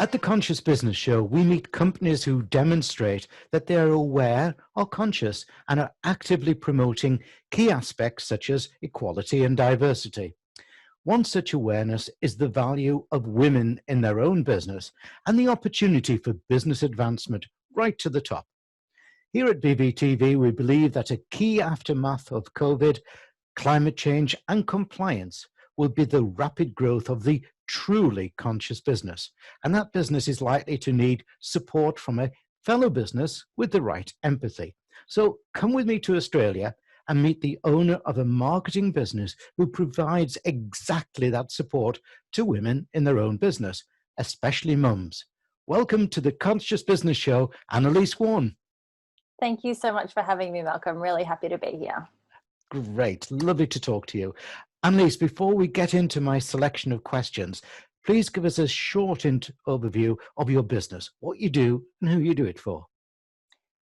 At the Conscious Business Show, we meet companies who demonstrate that they are aware or conscious and are actively promoting key aspects such as equality and diversity. One such awareness is the value of women in their own business and the opportunity for business advancement right to the top. Here at BBTV, we believe that a key aftermath of COVID, climate change and compliance will be the rapid growth of the truly conscious business. And that business is likely to need support from a fellow business with the right empathy. So come with me to Australia and meet the owner of a marketing business who provides exactly that support to women in their own business, especially mums. Welcome to the Conscious Business Show, Annelise Worn. Thank you so much for having me, Malcolm. Really happy to be here. Great. Lovely to talk to you. Annelise, before we get into my selection of questions, please give us a short overview of your business, what you do and who you do it for.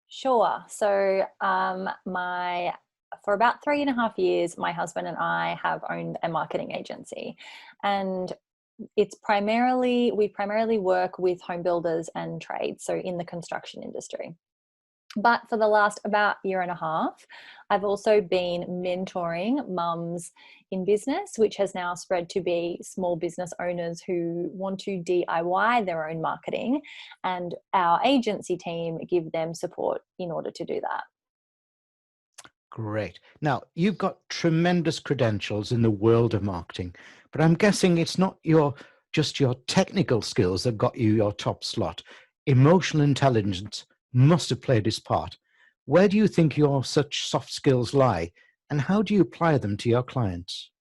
Sure. So for about 3.5 years, my husband and I have owned a marketing agency, and we primarily work with home builders and trades, so in the construction industry. But for the last about 1.5 years, I've also been mentoring mums in business, which has now spread to be small business owners who want to DIY their own marketing, and our agency team give them support in order to do that. Great. Now, you've got tremendous credentials in the world of marketing, but I'm guessing it's not just your technical skills that got you your top slot. Emotional intelligence must have played its part. Where do you think your such soft skills lie, and how do you apply them to your clients?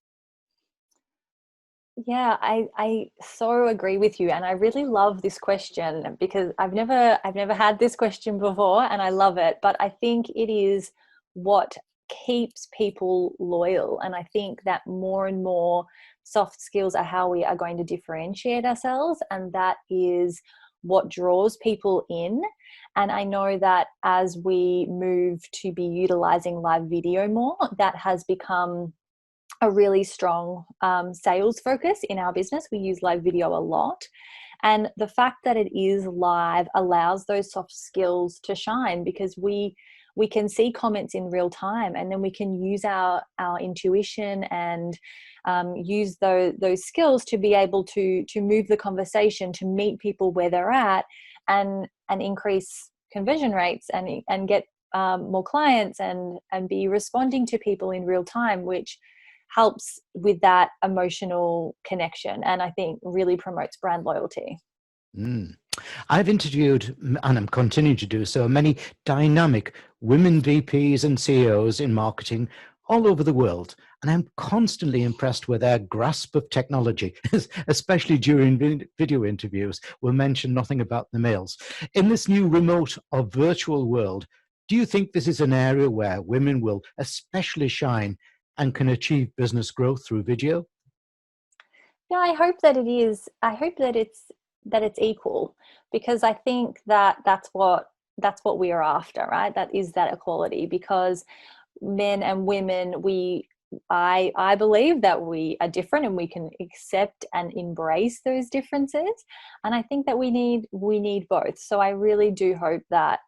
Yeah, I so agree with you, and I really love this question because I've never had this question before, and I love it. But I think it is what keeps people loyal, and I think that more and more soft skills are how we are going to differentiate ourselves, and that is what draws people in. And I know that as we move to be utilizing live video more, that has become a really strong sales focus in our business. We use live video a lot. And the fact that it is live allows those soft skills to shine, because we can see comments in real time, and then we can use our intuition and use those skills to be able to move the conversation, to meet people where they're at, and increase conversion rates and get more clients and be responding to people in real time, which helps with that emotional connection, and I think really promotes brand loyalty. I've interviewed, and I'm continuing to do so, many dynamic women VPs and CEOs in marketing all over the world, and I'm constantly impressed with their grasp of technology, especially during video interviews. We'll mention nothing about the males. In this new remote or virtual world, do you think this is an area where women will especially shine and can achieve business growth through video? Yeah, I hope that it is. I hope that it's equal, because I think that that's what we are after, right? That is that equality, because men and women, I believe that we are different, and we can accept and embrace those differences. And I think that we need both. So I really do hope that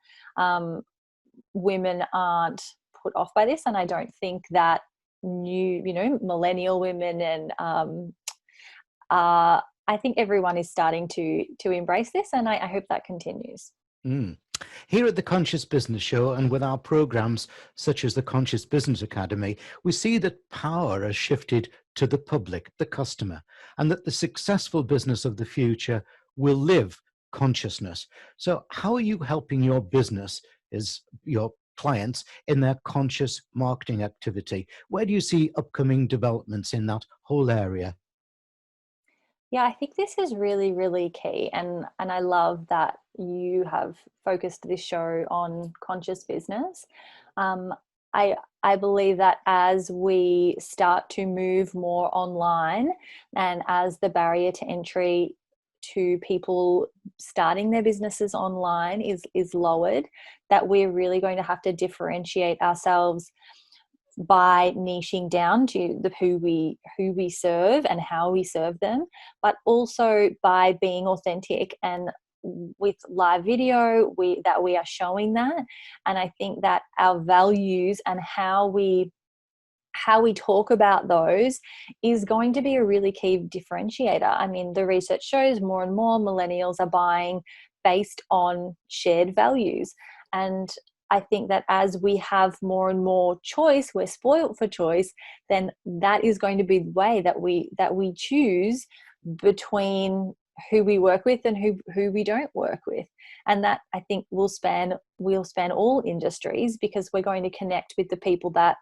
women aren't put off by this, and I don't think that new, millennial women and I think everyone is starting to embrace this, and I hope that continues. Here at the Conscious Business Show, and with our programs such as the Conscious Business Academy, we see that power has shifted to the public, the customer, and that the successful business of the future will live consciousness. So how are you helping your business, your clients, in their conscious marketing activity? Where do you see upcoming developments in that whole area? Yeah, I think this is really, really key. And I love that you have focused this show on conscious business. I believe that as we start to move more online, and as the barrier to entry to people starting their businesses online is lowered, that we're really going to have to differentiate ourselves by niching down to who we serve and how we serve them, but also by being authentic, and with live video that we are showing that. And I think that our values and how we talk about those is going to be a really key differentiator. I mean, the research shows more and more millennials are buying based on shared values. And I think that as we have more and more choice, we're spoiled for choice, then that is going to be the way that we choose between who we work with and who we don't work with. And that, I think, will span all industries, because we're going to connect with the people that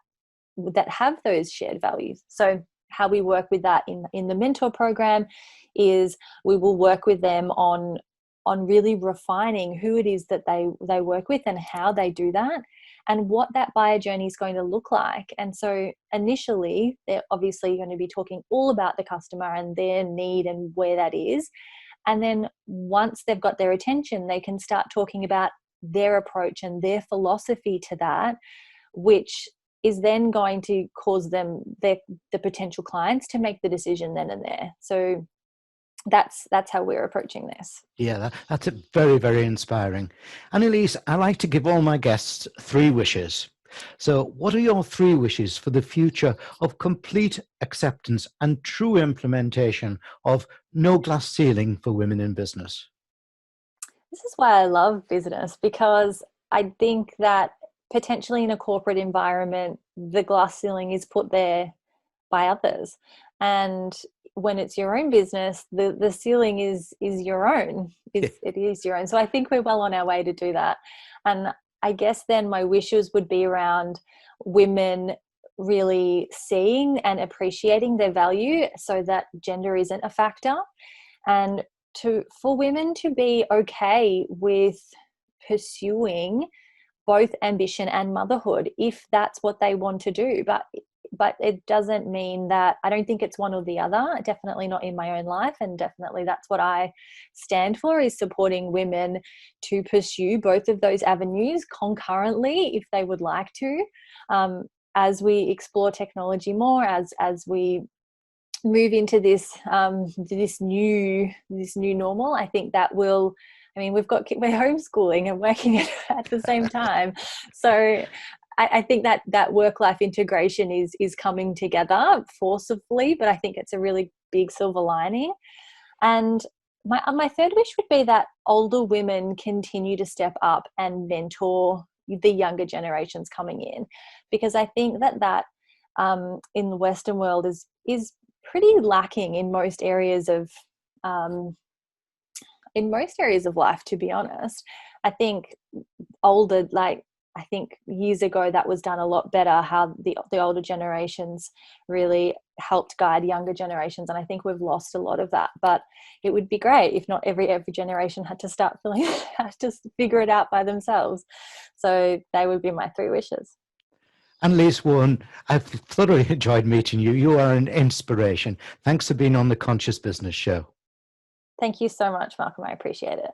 have those shared values. So how we work with that in the mentor program is we will work with them on really refining who it is that they work with and how they do that, and what that buyer journey is going to look like. And so initially, they're obviously going to be talking all about the customer and their need and where that is. And then once they've got their attention, they can start talking about their approach and their philosophy to that, which is then going to cause them, the potential clients, to make the decision then and there. So that's how we're approaching this. Yeah, that's very, very inspiring. Annelise, I like to give all my guests 3 wishes. So what are your 3 wishes for the future of complete acceptance and true implementation of no glass ceiling for women in business? This is why I love business, because I think that potentially in a corporate environment, the glass ceiling is put there by others. And when it's your own business, the ceiling is your own. It is your own. So I think we're well on our way to do that. And I guess then my wishes would be around women really seeing and appreciating their value, so that gender isn't a factor, and for women to be okay with pursuing both ambition and motherhood if that's what they want to do. But it doesn't mean that, I don't think it's one or the other, definitely not in my own life. And definitely that's what I stand for, is supporting women to pursue both of those avenues concurrently if they would like to. As we explore technology more, as we move into this new normal, I think that will, I mean, we're homeschooling and working at the same time. So I think that work-life integration is coming together forcibly, but I think it's a really big silver lining. And my third wish would be that older women continue to step up and mentor the younger generations coming in, because I think that in the Western world is pretty lacking in most areas of life, to be honest. I think I think years ago that was done a lot better, how the older generations really helped guide younger generations, and I think we've lost a lot of that. But it would be great if not every generation had to figure it out by themselves. So they would be my 3 wishes. Annelise Worn, I've thoroughly enjoyed meeting you. You are an inspiration. Thanks for being on the Conscious Business Show. Thank you so much, Malcolm. I appreciate it.